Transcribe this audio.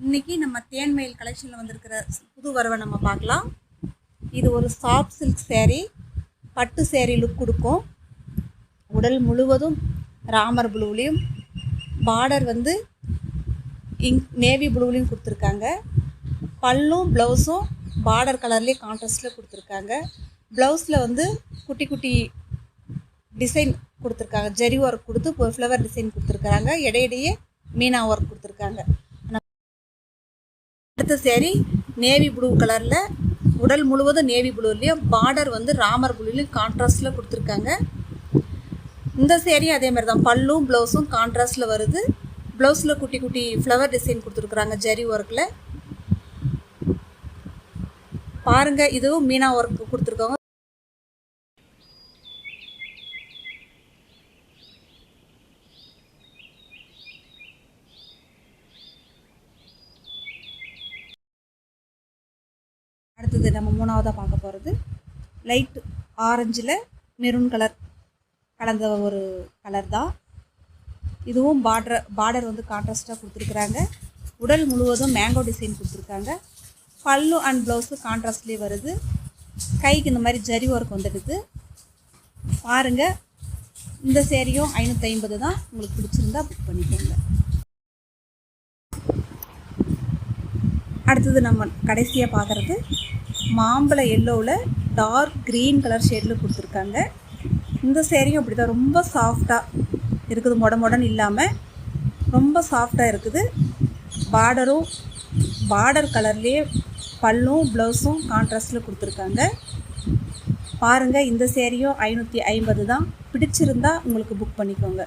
இன்றைக்கி நம்ம தேன்மயில் கலெக்ஷனில் வந்திருக்கிற புது வரவை நம்ம பார்க்கலாம். இது ஒரு சாஃப்ட் சில்க் சேரீ, பட்டு சேரீ லுக் கொடுக்கும். உடல் முழுவதும் ராமர் ப்ளூவிலையும், பார்டர் வந்து நேவி ப்ளூவிலையும் கொடுத்துருக்காங்க. பல்லும் ப்ளவுஸும் பார்டர் கலர்லேயே கான்ட்ராஸ்டில் கொடுத்துருக்காங்க. ப்ளவுஸில் வந்து குட்டி குட்டி டிசைன் கொடுத்துருக்காங்க. ஜெரி ஒர்க் கொடுத்து ஃப்ளவர் டிசைன் கொடுத்துருக்காங்க. இடையிடையே மீனா ஒர்க் கொடுத்துருக்காங்க. அடுத்த சேரீ நேவி ப்ளூ கலரில், உடல் முழுவதும் நேவி ப்ளூலேயும், பார்டர் வந்து ராமர் ப்ளூலையும் கான்ட்ராஸ்டில் கொடுத்துருக்காங்க. இந்த சேரீ அதே மாதிரி தான், பல்லும் ப்ளவுஸும் கான்ட்ராஸ்டில் வருது. ப்ளவுஸில் குட்டி குட்டி ஃப்ளவர் டிசைன் கொடுத்துருக்குறாங்க ஜெரி ஒர்க்கில். பாருங்கள், இதுவும் மீனா ஒர்க் கொடுத்துருக்காங்க. அடுத்தது நம்ம மூணாவதாக பார்க்க போகிறது லைட் ஆரஞ்சில் மெரூன் கலர் கலந்த ஒரு கலர் தான். இதுவும் பார்டர் வந்து கான்ட்ராஸ்டாக கொடுத்துருக்குறாங்க. உடல் முழுவதும் மேங்கோ டிசைன் கொடுத்துருக்காங்க. பல்லு அண்ட் ப்ளவுஸு கான்ட்ராஸ்ட்லேயே வருது. கைக்கு இந்த மாதிரி ஜரி ஒர்க் வந்துடுது. பாருங்கள், இந்த சேரீயும் 550 தான். உங்களுக்கு பிடிச்சிருந்தா புக் பண்ணிக்கோங்க. அடுத்தது நம்ம கடைசியாக பார்க்குறது மாம்பழ எல்லோவில் டார்க் க்ரீன் கலர் ஷேடில் கொடுத்துருக்காங்க. இந்த சேரீயும் அப்படி தான், ரொம்ப சாஃப்டாக இருக்குது. மொடன்னு இல்லாமல் ரொம்ப சாஃப்டாக இருக்குது. பார்டர் கலர்லேயே பல்லும் ப்ளவுஸும் கான்ட்ராஸ்டில் கொடுத்துருக்காங்க. பாருங்கள், இந்த சேரீயும் 550 தான். பிடிச்சிருந்தா உங்களுக்கு புக் பண்ணிக்கோங்க.